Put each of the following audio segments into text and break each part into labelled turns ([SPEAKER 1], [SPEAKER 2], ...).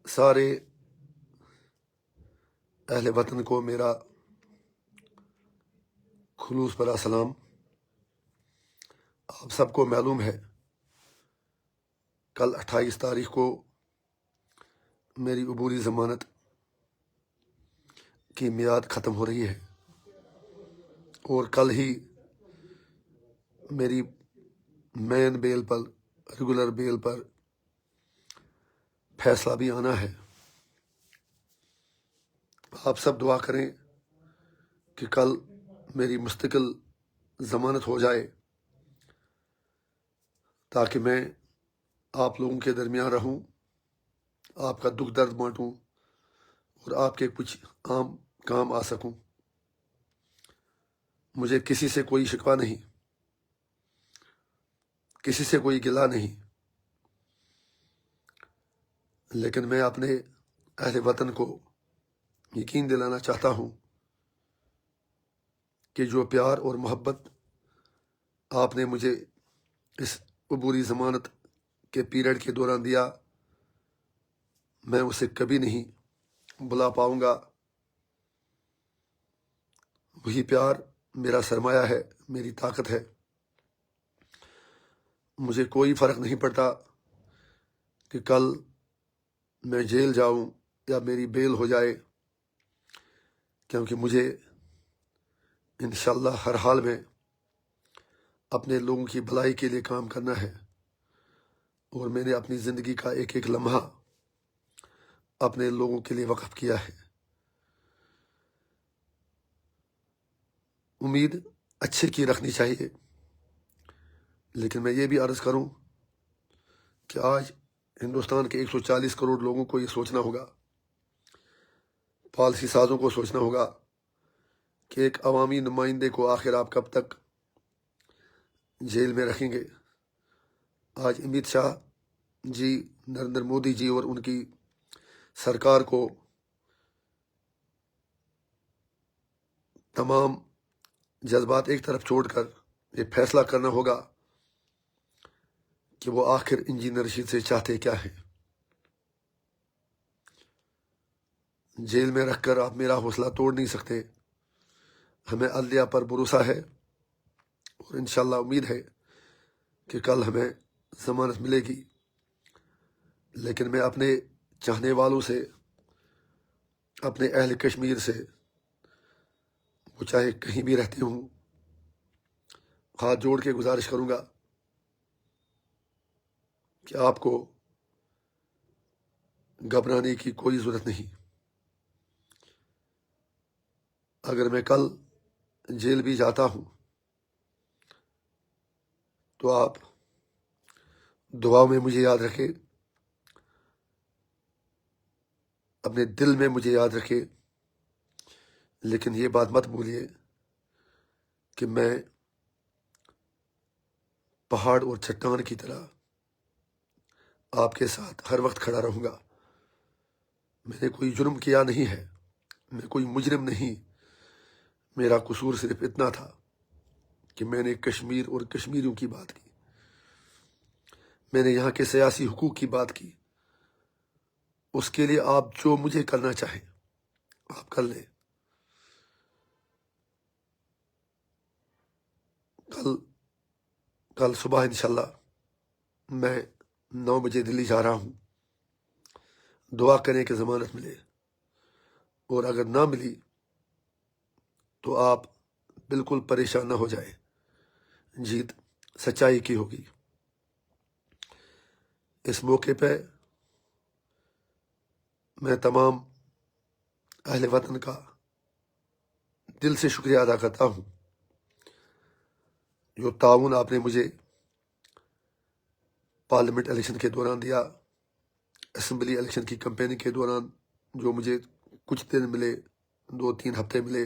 [SPEAKER 1] سارے اہل وطن کو میرا خلوص بھرا سلام۔ آپ سب کو معلوم ہے کل 28 تاریخ کو میری عبوری ضمانت کی میعاد ختم ہو رہی ہے، اور کل ہی میری مین بیل پر، ریگولر بیل پر فیصلہ بھی آنا ہے۔ آپ سب دعا کریں کہ کل میری مستقل ضمانت ہو جائے، تاکہ میں آپ لوگوں کے درمیان رہوں، آپ کا دکھ درد بانٹوں اور آپ کے کچھ عام کام آ سکوں۔ مجھے کسی سے کوئی شکوہ نہیں، کسی سے کوئی گلہ نہیں، لیکن میں اپنے اہل وطن کو یقین دلانا چاہتا ہوں کہ جو پیار اور محبت آپ نے مجھے اس عبوری ضمانت کے پیریڈ کے دوران دیا، میں اسے کبھی نہیں بھلا پاؤں گا۔ وہی پیار میرا سرمایہ ہے، میری طاقت ہے۔ مجھے کوئی فرق نہیں پڑتا کہ کل میں جیل جاؤں یا میری بیل ہو جائے، کیونکہ مجھے انشاءاللہ ہر حال میں اپنے لوگوں کی بھلائی کے لیے کام کرنا ہے، اور میں نے اپنی زندگی کا ایک ایک لمحہ اپنے لوگوں کے لیے وقف کیا ہے۔ امید اچھے کی رکھنی چاہیے، لیکن میں یہ بھی عرض کروں کہ آج ہندوستان کے 140 کروڑ لوگوں کو یہ سوچنا ہوگا، پالیسی سازوں کو سوچنا ہوگا کہ ایک عوامی نمائندے کو آخر آپ کب تک جیل میں رکھیں گے۔ آج امیت شاہ جی، نریندر مودی جی اور ان کی سرکار کو تمام جذبات ایک طرف چھوڑ کر یہ فیصلہ کرنا ہوگا کہ وہ آخر انجینئر رشید سے چاہتے کیا ہے۔ جیل میں رکھ کر آپ میرا حوصلہ توڑ نہیں سکتے۔ ہمیں عدلیہ پر بھروسہ ہے، اور انشاءاللہ امید ہے کہ کل ہمیں ضمانت ملے گی، لیکن میں اپنے چاہنے والوں سے، اپنے اہل کشمیر سے، وہ چاہے کہیں بھی رہتے ہوں، ہاتھ جوڑ کے گزارش کروں گا کہ آپ کو گھبرانے کی کوئی ضرورت نہیں۔ اگر میں کل جیل بھی جاتا ہوں تو آپ دعاؤں میں مجھے یاد رکھیں، اپنے دل میں مجھے یاد رکھیں، لیکن یہ بات مت بھولیے کہ میں پہاڑ اور چٹان کی طرح آپ کے ساتھ ہر وقت کھڑا رہوں گا۔ میں نے کوئی جرم کیا نہیں ہے، میں کوئی مجرم نہیں۔ میرا قصور صرف اتنا تھا کہ میں نے کشمیر اور کشمیریوں کی بات کی، میں نے یہاں کے سیاسی حقوق کی بات کی۔ اس کے لیے آپ جو مجھے کرنا چاہیں آپ کر لیں۔ کل صبح انشاءاللہ میں 9 بجے دلی جا رہا ہوں۔ دعا کریں کہ ضمانت ملے، اور اگر نہ ملی تو آپ بالکل پریشان نہ ہو جائیں، جیت سچائی کی ہوگی۔ اس موقع پہ میں تمام اہل وطن کا دل سے شکریہ ادا کرتا ہوں، جو تعاون آپ نے مجھے پارلیمنٹ الیکشن کے دوران دیا، اسمبلی الیکشن کی کمپیننگ کے دوران جو مجھے کچھ دن ملے، 2-3 ہفتے ملے،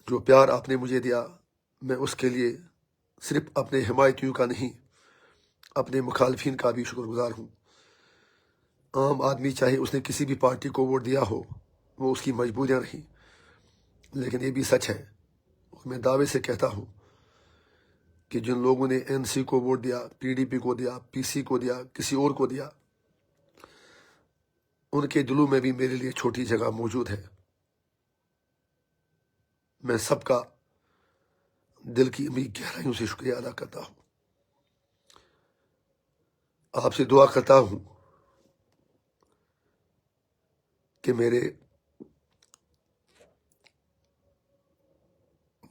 [SPEAKER 1] جو پیار آپ نے مجھے دیا، میں اس کے لیے صرف اپنے حمایتیوں کا نہیں، اپنے مخالفین کا بھی شکر گزار ہوں۔ عام آدمی چاہے اس نے کسی بھی پارٹی کو ووٹ دیا ہو، وہ اس کی مجبوریاں رہیں، لیکن یہ بھی سچ ہے، اور میں دعوے سے کہتا ہوں کہ جن لوگوں نے این سی کو ووٹ دیا، پی ڈی پی کو دیا، پی سی کو دیا، کسی اور کو دیا، ان کے دلوں میں بھی میرے لیے چھوٹی جگہ موجود ہے۔ میں سب کا دل کی امید گہرائیوں سے شکریہ ادا کرتا ہوں۔ آپ سے دعا کرتا ہوں کہ میرے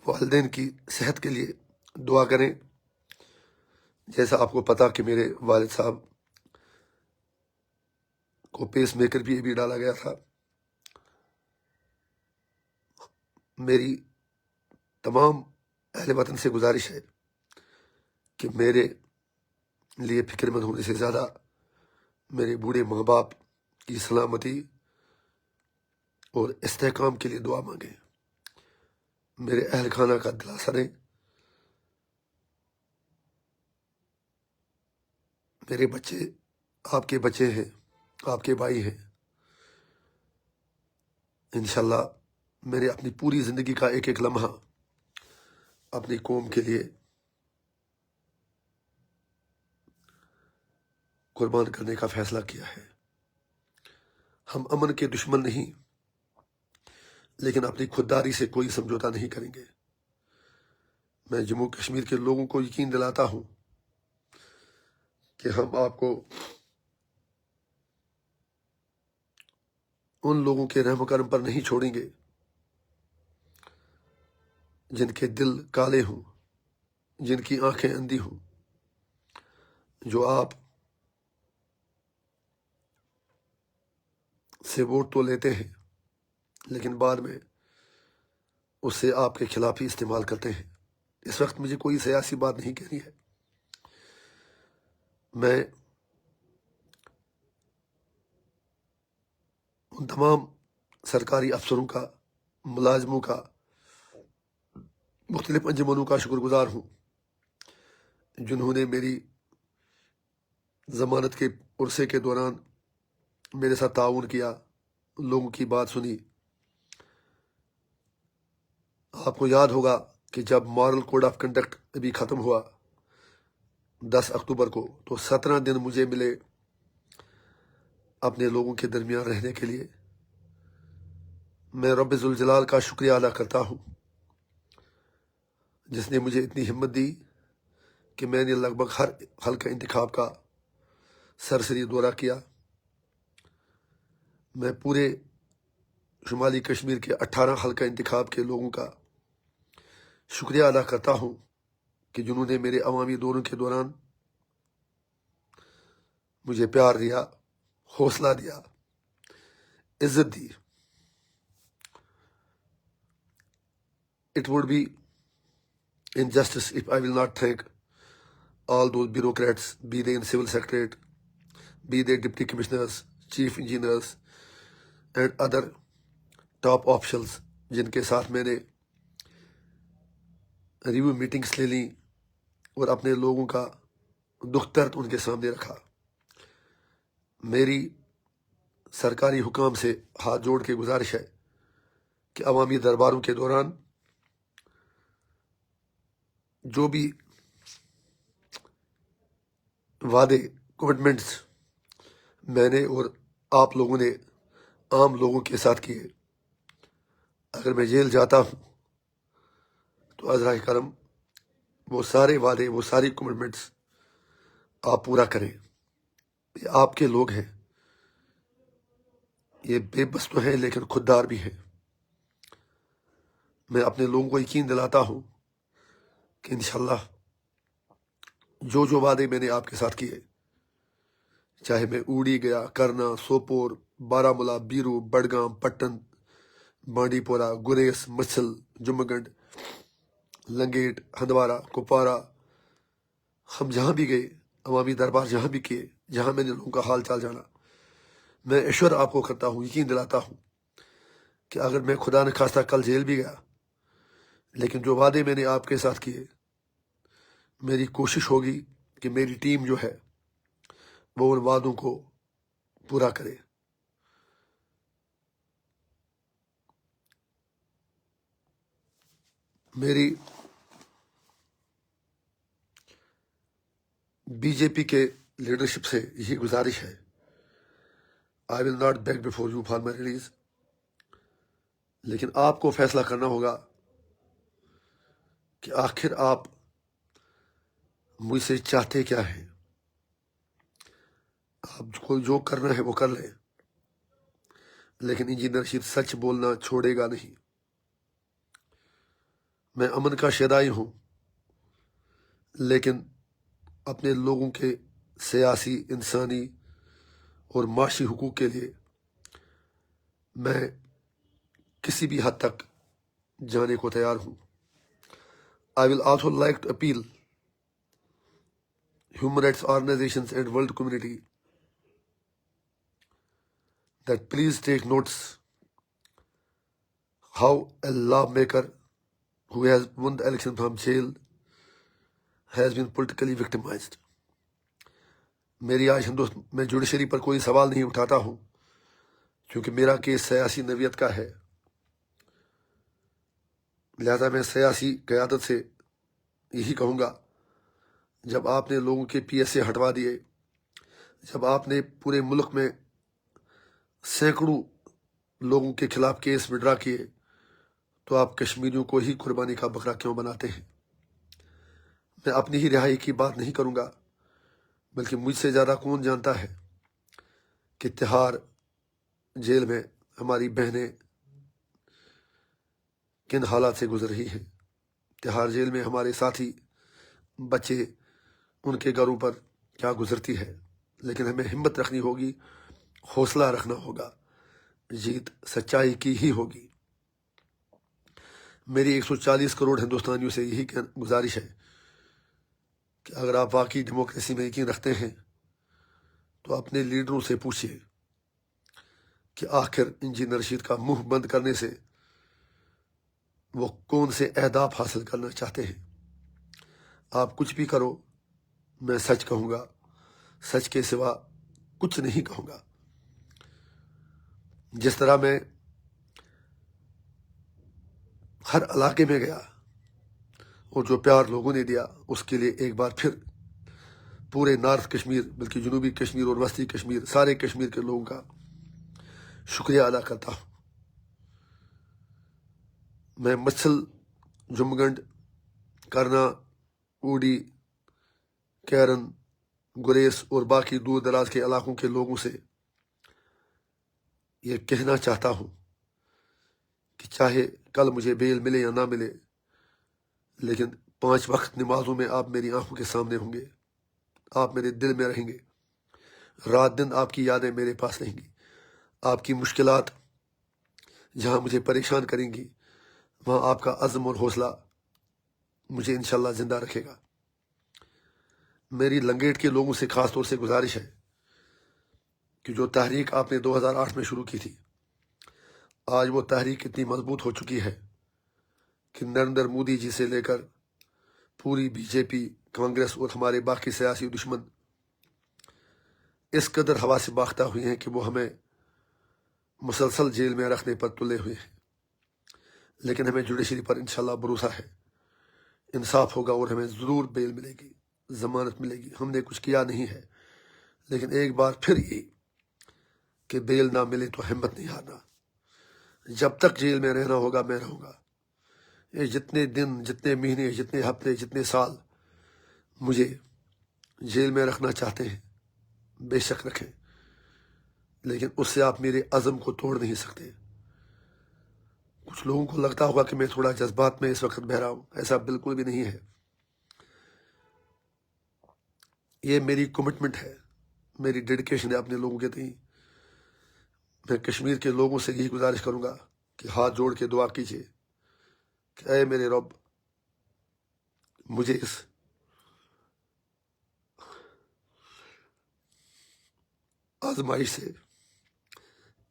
[SPEAKER 1] والدین کی صحت کے لیے دعا کریں۔ جیسا آپ کو پتا کہ میرے والد صاحب کو پیس میکر بھی ابھی ڈالا گیا تھا۔ میری تمام اہل وطن سے گزارش ہے کہ میرے لیے فکر مند ہونے سے زیادہ میرے بوڑھے ماں باپ کی سلامتی اور استحکام کے لیے دعا مانگیں۔ میرے اہل خانہ کا دلاسا دیں۔ میرے بچے آپ کے بچے ہیں، آپ کے بھائی ہیں۔ انشاءاللہ میں نے اپنی پوری زندگی کا ایک ایک لمحہ اپنی قوم کے لیے قربان کرنے کا فیصلہ کیا ہے۔ ہم امن کے دشمن نہیں، لیکن اپنی خودداری سے کوئی سمجھوتا نہیں کریں گے۔ میں جموں کشمیر کے لوگوں کو یقین دلاتا ہوں کہ ہم آپ کو ان لوگوں کے رحم و کرم پر نہیں چھوڑیں گے جن کے دل کالے ہوں، جن کی آنکھیں اندھی ہوں، جو آپ سے ووٹ تو لیتے ہیں لیکن بعد میں اس سے آپ کے خلاف ہی استعمال کرتے ہیں۔ اس وقت مجھے کوئی سیاسی بات نہیں کہنی ہے۔ میں ان تمام سرکاری افسروں کا، ملازموں کا، مختلف انجمنوں کا شکر گزار ہوں جنہوں نے میری ضمانت کے عرصے کے دوران میرے ساتھ تعاون کیا، لوگوں کی بات سنی۔ آپ کو یاد ہوگا کہ جب مارل کوڈ آف کنڈکٹ ابھی ختم ہوا 10 اکتوبر کو، تو 17 دن مجھے ملے اپنے لوگوں کے درمیان رہنے کے لیے۔ میں رب ذوالجلال کا شکریہ ادا کرتا ہوں جس نے مجھے اتنی ہمت دی کہ میں نے لگ بھگ ہر حلقہ انتخاب کا سرسری دورہ کیا۔ میں پورے شمالی کشمیر کے 18 حلقہ انتخاب کے لوگوں کا شکریہ ادا کرتا ہوں کہ جنہوں نے میرے عوامی دوروں کے دوران مجھے پیار دیا، حوصلہ دیا، عزت دی۔ It would be injustice if I will not thank all those bureaucrats, be they in civil secretariat, be they deputy commissioners, chief engineers, and other top officials جن کے ساتھ میں نے ریویو میٹنگس لے لیں اور اپنے لوگوں کا دکھ درد ان کے سامنے رکھا۔ میری سرکاری حکام سے ہاتھ جوڑ کے گزارش ہے کہ عوامی درباروں کے دوران جو بھی وعدے، کمٹمنٹس میں نے اور آپ لوگوں نے عام لوگوں کے ساتھ کیے، اگر میں جیل جاتا ہوں تو عذرائے کرم وہ سارے وعدے، وہ ساری کمٹمنٹس آپ پورا کریں۔ یہ آپ کے لوگ ہیں، یہ بے بس تو ہیں لیکن خوددار بھی ہیں۔ میں اپنے لوگوں کو یقین دلاتا ہوں کہ انشاءاللہ جو وعدے میں نے آپ کے ساتھ کیے، چاہے میں اوڑی گیا، کرنا، سوپور، بارہمولہ، بیرو، بڈگام، پٹن، بانڈی پورہ، گریس، مچھل، جمگنڈ، لنگیٹ، ہندوارہ، کپوارہ، ہم جہاں بھی گئے، عوامی دربار جہاں بھی کیے، جہاں میں نے لوگوں کا حال چال جانا، میں ایشور آپ کو کرتا ہوں، یقین دلاتا ہوں کہ اگر میں خدا نخواستہ کل جیل بھی گیا، لیکن جو وعدے میں نے آپ کے ساتھ کیے، میری کوشش ہوگی کہ میری ٹیم جو ہے وہ ان وعدوں کو پورا کرے۔ میری بی جے پی کے لیڈرشپ سے یہی گزارش ہے، I will not beg before you for my release. لیکن آپ کو فیصلہ کرنا ہوگا کہ آخر آپ مجھ سے چاہتے کیا ہیں. آپ کو جو کرنا ہے وہ کر لیں، لیکن انجینئر رشید سچ بولنا چھوڑے گا نہیں. میں امن کا شیدائی ہوں، لیکن اپنے لوگوں کے سیاسی، انسانی اور معاشی حقوق کے لیے میں کسی بھی حد تک جانے کو تیار ہوں. I will also like to appeal human rights organizations and world community that please take notice how a lawmaker who has won the election from jail has been politically victimized. میری آج میں جوڈیشری پر کوئی سوال نہیں اٹھاتا ہوں کیونکہ میرا کیس سیاسی نوعیت کا ہے. لہذا میں سیاسی قیادت سے یہی کہوں گا، جب آپ نے لوگوں کے پی ایس اے ہٹوا دیے، جب آپ نے پورے ملک میں سینکڑوں لوگوں کے خلاف کیس وڈرا کیے، تو آپ کشمیریوں کو ہی قربانی کا بکرا کیوں بناتے ہیں؟ میں اپنی ہی رہائی کی بات نہیں کروں گا، بلکہ مجھ سے زیادہ کون جانتا ہے کہ تہاڑ جیل میں ہماری بہنیں کن حالات سے گزر رہی ہیں. تہاڑ جیل میں ہمارے ساتھی بچے، ان کے گھروں پر کیا گزرتی ہے. لیکن ہمیں ہمت رکھنی ہوگی، حوصلہ رکھنا ہوگا، جیت سچائی کی ہی ہوگی. میری 140 کروڑ ہندوستانیوں سے یہی گزارش ہے کہ اگر آپ واقعی ڈیموکریسی میں یقین رکھتے ہیں تو اپنے لیڈروں سے پوچھیے کہ آخر انجینئر رشید کا منہ بند کرنے سے وہ کون سے اہداف حاصل کرنا چاہتے ہیں. آپ کچھ بھی کرو، میں سچ کہوں گا، سچ کے سوا کچھ نہیں کہوں گا. جس طرح میں ہر علاقے میں گیا اور جو پیار لوگوں نے دیا، اس کے لیے ایک بار پھر پورے نارتھ کشمیر، بلکہ جنوبی کشمیر اور وسطی کشمیر، سارے کشمیر کے لوگوں کا شکریہ ادا کرتا ہوں. میں مچھل، جمگنڈ، کرنا، اوڈی، کیرن، گریس اور باقی دور دراز کے علاقوں کے لوگوں سے یہ کہنا چاہتا ہوں کہ چاہے کل مجھے بیل ملے یا نہ ملے، لیکن 5 وقت نمازوں میں آپ میری آنکھوں کے سامنے ہوں گے، آپ میرے دل میں رہیں گے. رات دن آپ کی یادیں میرے پاس رہیں گی. آپ کی مشکلات جہاں مجھے پریشان کریں گی، وہاں آپ کا عزم اور حوصلہ مجھے انشاءاللہ زندہ رکھے گا. میری لنگیٹ کے لوگوں سے خاص طور سے گزارش ہے کہ جو تحریک آپ نے 2008 میں شروع کی تھی، آج وہ تحریک اتنی مضبوط ہو چکی ہے کہ نریندر مودی جی سے لے کر پوری بی جے پی، کانگریس اور ہمارے باقی سیاسی دشمن اس قدر ہوا سے باختہ ہوئے ہیں کہ وہ ہمیں مسلسل جیل میں رکھنے پر تلے ہوئے ہیں. لیکن ہمیں جوڈیشری پر انشاءاللہ بھروسہ ہے، انصاف ہوگا اور ہمیں ضرور بیل ملے گی، ضمانت ملے گی. ہم نے کچھ کیا نہیں ہے، لیکن ایک بار پھر یہ کہ بیل نہ ملے تو ہمت نہیں ہارنا. جب تک جیل میں رہنا ہوگا میں رہوں گا. یہ جتنے دن، جتنے مہینے، جتنے ہفتے، جتنے سال مجھے جیل میں رکھنا چاہتے ہیں، بے شک رکھیں، لیکن اس سے آپ میرے عزم کو توڑ نہیں سکتے. کچھ لوگوں کو لگتا ہوگا کہ میں تھوڑا جذبات میں اس وقت بہہ رہا ہوں، ایسا بالکل بھی نہیں ہے. یہ میری کمٹمنٹ ہے، میری ڈیڈیکیشن ہے اپنے لوگوں کے تئیں. میں کشمیر کے لوگوں سے یہی گزارش کروں گا کہ ہاتھ جوڑ کے دعا کیجیے کہ اے میرے رب، مجھے اس آزمائش سے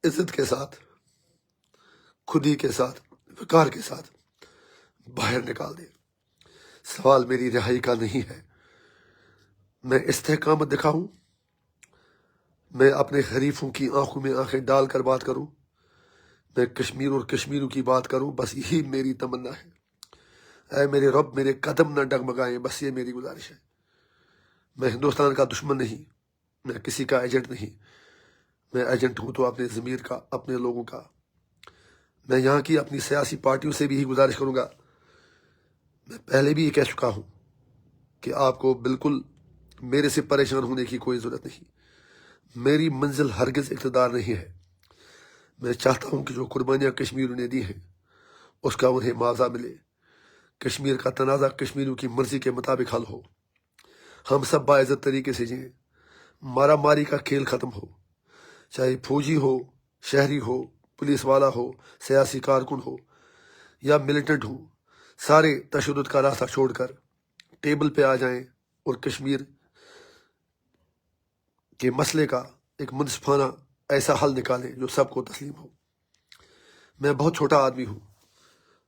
[SPEAKER 1] عزت کے ساتھ، خودی کے ساتھ، وقار کے ساتھ باہر نکال دے. سوال میری رہائی کا نہیں ہے. میں استحکامت دکھاؤں، میں اپنے حریفوں کی آنکھوں میں آنکھیں ڈال کر بات کروں، میں کشمیر اور کشمیروں کی بات کروں، بس یہی میری تمنا ہے. اے میرے رب، میرے قدم نہ ڈگمگائیں، بس یہ میری گزارش ہے. میں ہندوستان کا دشمن نہیں، میں کسی کا ایجنٹ نہیں، میں ایجنٹ ہوں تو اپنے ضمیر کا، اپنے لوگوں کا۔ میں یہاں کی اپنی سیاسی پارٹیوں سے بھی یہی گزارش کروں گا، میں پہلے بھی یہ کہہ چکا ہوں کہ آپ کو بالکل میرے سے پریشان ہونے کی کوئی ضرورت نہیں۔ میری منزل ہرگز اقتدار نہیں ہے۔ میں چاہتا ہوں کہ جو قربانیاں کشمیریوں نے دی ہیں اس کا انہیں معاوضہ ملے، کشمیر کا تنازع کشمیریوں کی مرضی کے مطابق حل ہو، ہم سب باعزت طریقے سے جئیں، مارا ماری کا کھیل ختم ہو، چاہے فوجی ہو، شہری ہو، پولیس والا ہو، سیاسی کارکن ہو یا ملیٹنٹ ہو، سارے تشدد کا راستہ چھوڑ کر ٹیبل پہ آ جائیں اور کشمیر کے مسئلے کا ایک منصفانہ ایسا حل نکالیں جو سب کو تسلیم ہو۔ میں بہت چھوٹا آدمی ہوں،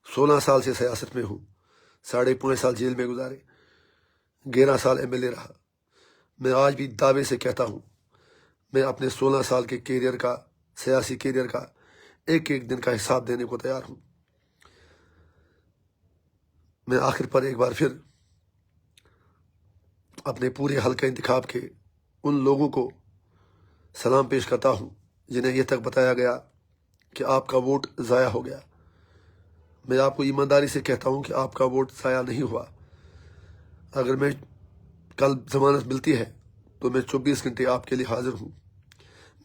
[SPEAKER 1] 16 سال سے سیاست میں ہوں، 5.5 سال جیل میں گزارے، 11 سال MLA رہا۔ میں آج بھی دعوے سے کہتا ہوں میں اپنے 16 سال کے کیریئر کا، سیاسی کیریئر کا ایک ایک دن کا حساب دینے کو تیار ہوں۔ میں آخر پر ایک بار پھر اپنے پورے حلقہ انتخاب کے ان لوگوں کو سلام پیش کرتا ہوں جنہیں یہ تک بتایا گیا کہ آپ کا ووٹ ضائع ہو گیا۔ میں آپ کو ایمانداری سے کہتا ہوں کہ آپ کا ووٹ ضائع نہیں ہوا۔ اگر میں کل ضمانت ملتی ہے تو میں 24 گھنٹے آپ کے لیے حاضر ہوں۔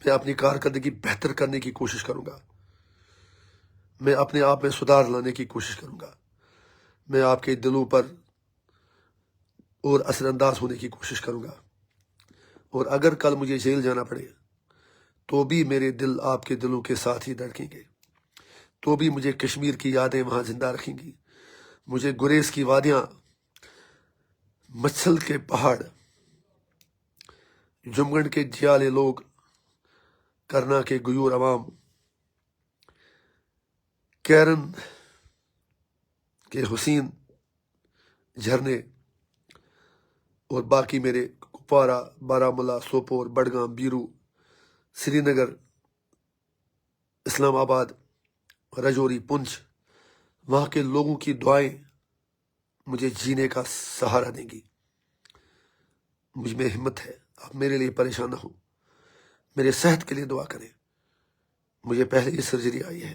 [SPEAKER 1] میں اپنی کارکردگی بہتر کرنے کی کوشش کروں گا، میں اپنے آپ میں سدھار لانے کی کوشش کروں گا، میں آپ کے دلوں پر اور اثر انداز ہونے کی کوشش کروں گا، اور اگر کل مجھے جیل جانا پڑے تو بھی میرے دل آپ کے دلوں کے ساتھ ہی دھڑکیں گے، تو بھی مجھے کشمیر کی یادیں وہاں زندہ رکھیں گی، مجھے گریز کی وادیاں، مچھل کے پہاڑ، جمگنڈ کے جیالے لوگ، کرنا کے گیور عوام، کیرن کے حسین جھرنے اور باقی میرے کپوارہ، بارہمولہ، سوپور، بڈگام، بیرو، سری نگر، اسلام آباد، رجوری، پنچ، وہاں کے لوگوں کی دعائیں مجھے جینے کا سہارا دیں گی۔ مجھ میں ہمت ہے، آپ میرے لیے پریشان نہ ہوں، میرے صحت کے لیے دعا کریں۔ مجھے پہلے یہ سرجری آئی ہے،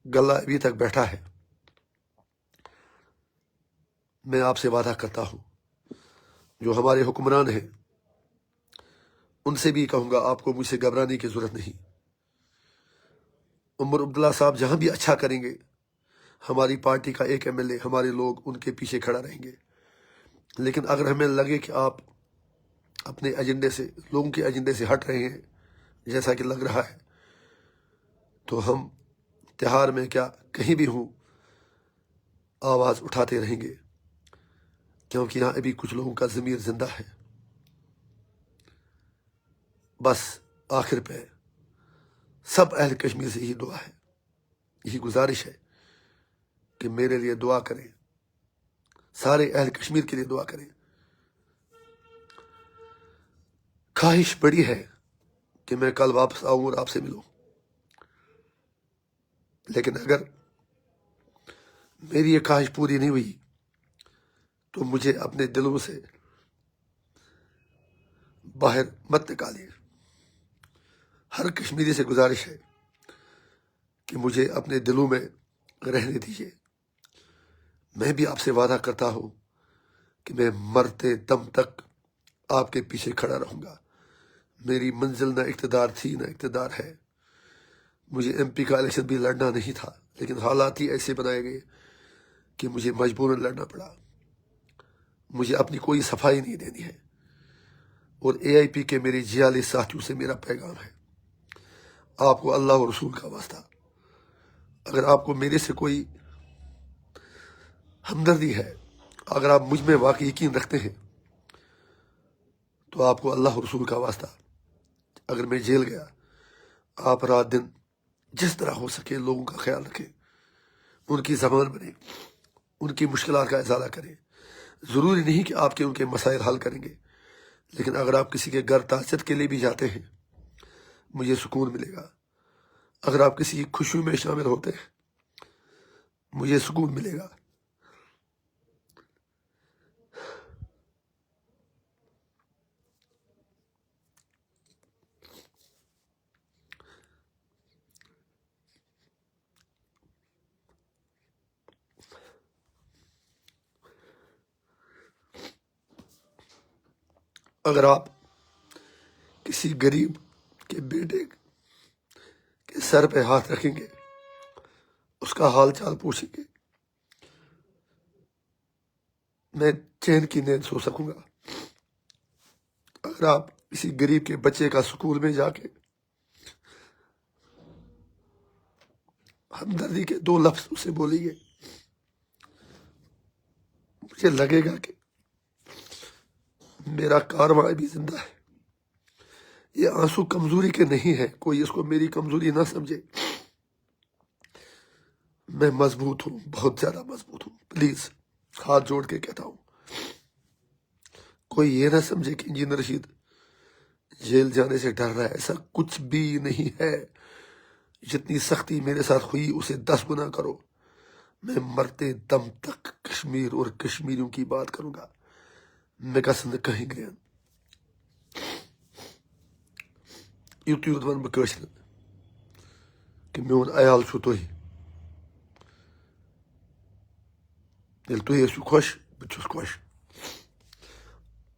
[SPEAKER 1] گلہ ابھی تک بیٹھا ہے۔ میں آپ سے وعدہ کرتا ہوں جو ہمارے حکمران ہیں ان سے بھی کہوں گا آپ کو مجھ سے گھبرانے کی ضرورت نہیں۔ عمر عبداللہ صاحب جہاں بھی اچھا کریں گے، ہماری پارٹی کا ایک MLA، ہمارے لوگ ان کے پیچھے کھڑا رہیں گے۔ لیکن اگر ہمیں لگے کہ آپ اپنے ایجنڈے سے، لوگوں کے ایجنڈے سے ہٹ رہے ہیں جیسا کہ لگ رہا ہے، تو ہم تہار میں کیا کہیں بھی ہوں آواز اٹھاتے رہیں گے، کیونکہ یہاں ابھی کچھ لوگوں کا ضمیر زندہ ہے۔ بس آخر پہ سب اہل کشمیر سے یہی دعا ہے، یہی گزارش ہے کہ میرے لیے دعا کریں، سارے اہل کشمیر کے لیے دعا کریں۔ خواہش بڑی ہے کہ میں کل واپس آؤں اور آپ سے ملوں، لیکن اگر میری یہ خواہش پوری نہیں ہوئی تو مجھے اپنے دلوں سے باہر مت نکالیے۔ ہر کشمیری سے گزارش ہے کہ مجھے اپنے دلوں میں رہنے دیجیے۔ میں بھی آپ سے وعدہ کرتا ہوں کہ میں مرتے دم تک آپ کے پیچھے کھڑا رہوں گا۔ میری منزل نہ اقتدار تھی نہ اقتدار ہے۔ مجھے MP کا الیکشن بھی لڑنا نہیں تھا، لیکن حالات ہی ایسے بنائے گئے کہ مجھے مجبوراً لڑنا پڑا۔ مجھے اپنی کوئی صفائی نہیں دینی ہے، اور AIP کے میرے جیالے ساتھیوں سے میرا پیغام ہے، آپ کو اللہ اور رسول کا واسطہ، اگر آپ کو میرے سے کوئی ہمدردی ہے، اگر آپ مجھ میں واقعی یقین رکھتے ہیں، تو آپ کو اللہ اور رسول کا واسطہ، اگر میں جیل گیا، آپ رات دن جس طرح ہو سکے لوگوں کا خیال رکھیں، ان کی زبان بنیں، ان کی مشکلات کا ازالہ کریں۔ ضروری نہیں کہ آپ کے ان کے مسائل حل کریں گے، لیکن اگر آپ کسی کے گھر تعزیت کے لیے بھی جاتے ہیں، مجھے سکون ملے گا۔ اگر آپ کسی کی خوشی میں شامل ہوتے ہیں، مجھے سکون ملے گا۔ اگر آپ کسی غریب کے بیٹے کے سر پہ ہاتھ رکھیں گے، اس کا حال چال پوچھیں گے، میں چین کی نیند سو سکوں گا۔ اگر آپ کسی غریب کے بچے کا سکول میں جا کے ہمدردی کے 2 لفظ اسے بولیں گے، مجھے لگے گا کہ میرا کارواں بھی زندہ ہے۔ یہ آنسو کمزوری کے نہیں ہے، کوئی اس کو میری کمزوری نہ سمجھے، میں مضبوط ہوں، بہت زیادہ مضبوط ہوں۔ پلیز ہاتھ جوڑ کے کہتا ہوں، کوئی یہ نہ سمجھے کہ انجینئر رشید جیل جانے سے ڈر رہا ہے، ایسا کچھ بھی نہیں ہے۔ جتنی سختی میرے ساتھ ہوئی اسے 10 گنا کرو، میں مرتے دم تک کشمیر اور کشمیریوں کی بات کروں گا۔ میں گژھن کہیں گرین یوت یوت ون بہ کہ میون عیال چھو تُہۍ، ییٚلہِ تُہۍ ٲسِو خۄش بہٕ چھُس خۄش۔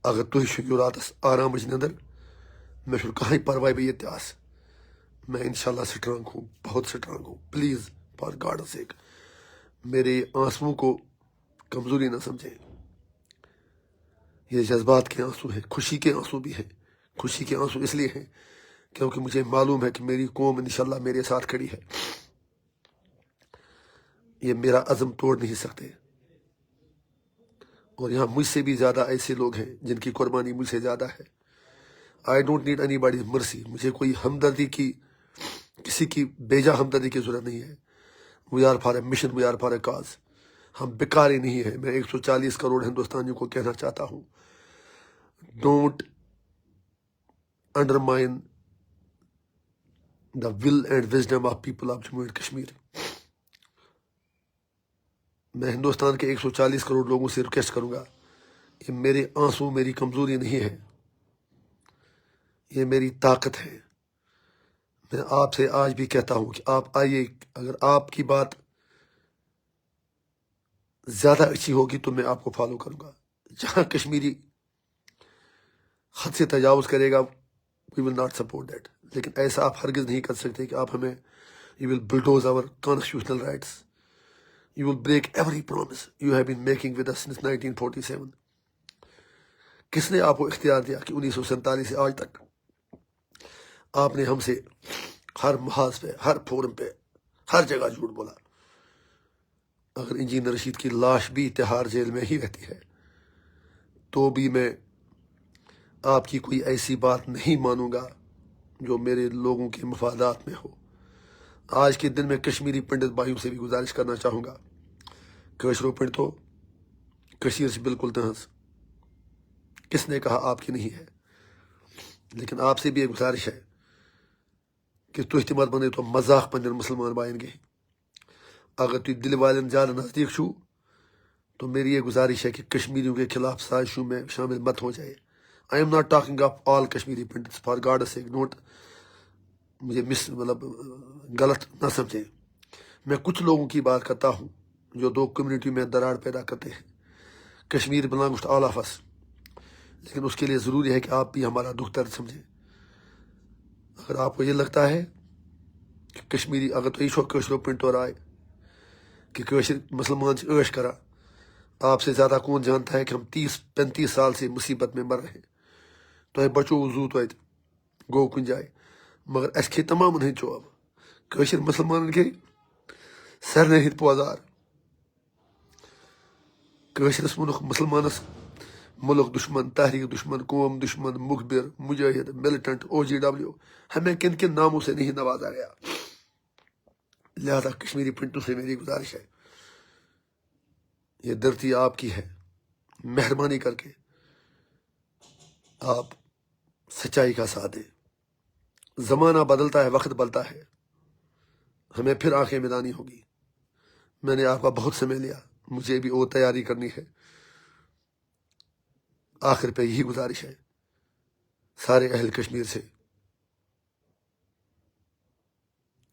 [SPEAKER 1] اگر تُہۍ شٔنگِو راتس آرامٕچ نِندٕر، مےٚ چھُنہٕ کٕہٕنۍ پرواے بہٕ ییٚتہِ آسہٕ، میں انشاءاللہ سٹرانگ ہوں، بہت سٹرانگ ہوں۔ پلیز فار گاڈ سیک میرے آنسوؤں کو کمزوری نہ سمجھیں، یہ جذبات کے آنسو ہیں، خوشی کے آنسو بھی ہیں۔ خوشی کے آنسو اس لیے ہیں کیونکہ مجھے معلوم ہے کہ میری قوم انشاءاللہ میرے ساتھ کھڑی ہے، یہ میرا عزم توڑ نہیں سکتے، اور یہاں مجھ سے بھی زیادہ ایسے لوگ ہیں جن کی قربانی مجھ سے زیادہ ہے۔ I don't need any bodies مرسی، مجھے کوئی ہمدردی کی، کسی کی بیجا ہمدردی کی ضرورت نہیں ہے۔ We are for a mission, we are for a cause, ہم بیکاری نہیں ہیں۔ میں 140 کروڑ ہندوستانیوں کو کہنا چاہتا ہوں، don't undermine the will end wisdom of people of Jammu and Kashmir. میں ہندوستان کے 140 کروڑ لوگوں سے ریکویسٹ کروں گا، یہ میرے آنسو میری کمزوری نہیں ہے، یہ میری طاقت ہے۔ میں آپ سے آج بھی کہتا ہوں کہ آپ آئیے، اگر آپ کی بات زیادہ اچھی ہوگی تو میں آپ کو فالو کروں گا۔ جہاں کشمیری حد سے تجاوز کرے گا، وی ول ناٹ سپورٹ دیٹ۔ لیکن ایسا آپ ہرگز نہیں کر سکتے کہ آپ ہمیں، you will bulldoze our constitutional rights, you will break every promise you have been making with us since 1947۔ کس نے آپ کو اختیار دیا کہ 1947 سے آج تک آپ نے ہم سے ہر محاذ پہ، ہر فورم پہ، ہر جگہ جھوٹ بولا؟ اگر انجینئر رشید کی لاش بھی تہاڑ جیل میں ہی رہتی ہے تو بھی میں آپ کی کوئی ایسی بات نہیں مانوں گا جو میرے لوگوں کے مفادات میں ہو۔ آج کے دن میں کشمیری پنڈت بھائیوں سے بھی گزارش کرنا چاہوں گا، کشرو پنڈتو کشیر سے بالکل تہذ، کس نے کہا آپ کی نہیں ہے؟ لیکن آپ سے بھی ایک گزارش ہے کہ تُہۍ تہِ مت بنٲیتو مذاق پنٛنٮ۪ن مسلمان بھائین کے۔ اگر تُہۍ دل والٮ۪ن زیادہ نزدیک چھو تو میری یہ گزارش ہے کہ کشمیریوں کے خلاف سازشوں میں شامل مت ہو جائے۔ I am not talking of all Kashmiri Pandits, for God sake don't مجھے غلط نہ سمجھیں۔ میں کچھ لوگوں کی بات کرتا ہوں جو 2 کمیونٹی میں دراڑ پیدا کرتے ہیں۔ Kashmir belongs to all of us, لیکن اس کے لیے ضروری ہے کہ آپ بھی ہمارا دکھ درد سمجھیں۔ اگر آپ کو یہ لگتا ہے کہ کشمیری، اگر تو یہ کشرو پنڈتو رائے کہ کشر مسلمان سے عیش کرا، آپ سے زیادہ کون جانتا ہے کہ ہم 30-35 سال سے مصیبت میں مر رہے ہیں۔ تو بچو زو تو گو کن جائے، مگر اس کھے تمام ہند چوب کشر مسلمان کے سرنے ہند پوزار، کشرس منک مسلمانس ملک دشمن، تحریک دشمن، قوم دشمن، مخبر، مجاہد، ملیٹنٹ، OGW، ہمیں کن کن ناموں سے نہیں نوازا گیا۔ لہذا کشمیری پنڈتوں سے میری گزارش ہے، یہ دھرتی آپ کی ہے، مہربانی کر کے آپ سچائی کا ساتھ دیں۔ زمانہ بدلتا ہے، وقت بدلتا ہے، ہمیں پھر آنکھیں ملانی ہوگی۔ میں نے آپ کا بہت سمے لیا، مجھے بھی اور تیاری کرنی ہے۔ آخر پہ یہی گزارش ہے سارے اہل کشمیر سے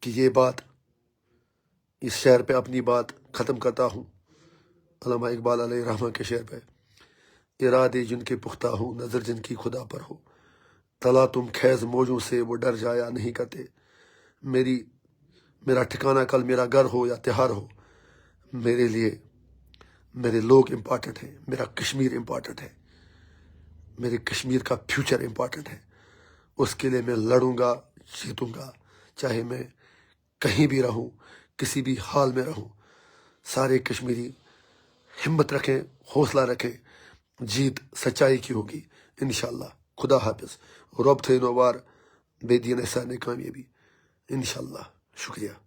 [SPEAKER 1] کہ یہ بات، اس شعر پہ اپنی بات ختم کرتا ہوں، علامہ اقبال علیہ رحمہ کے شعر پہ، ارادے جن کے پختہ ہوں، نظر جن کی خدا پر ہو، تلا تم خیز موجوں سے وہ ڈر جایا نہیں کرتے۔ میرا ٹھکانہ کل میرا گھر ہو یا تہار ہو، میرے لیے میرے لوگ امپارٹنٹ ہیں، میرا کشمیر امپارٹنٹ ہے، میرے کشمیر کا فیوچر امپارٹنٹ ہے۔ اس کے لیے میں لڑوں گا، جیتوں گا، چاہے میں کہیں بھی رہوں، کسی بھی حال میں رہوں۔ سارے کشمیری ہمت رکھیں، حوصلہ رکھیں، جیت سچائی کی ہوگی انشاءاللہ۔ خدا حافظ۔ رب تھے نوار بے دین احسان کامیابی انشاءاللہ۔ شکریہ۔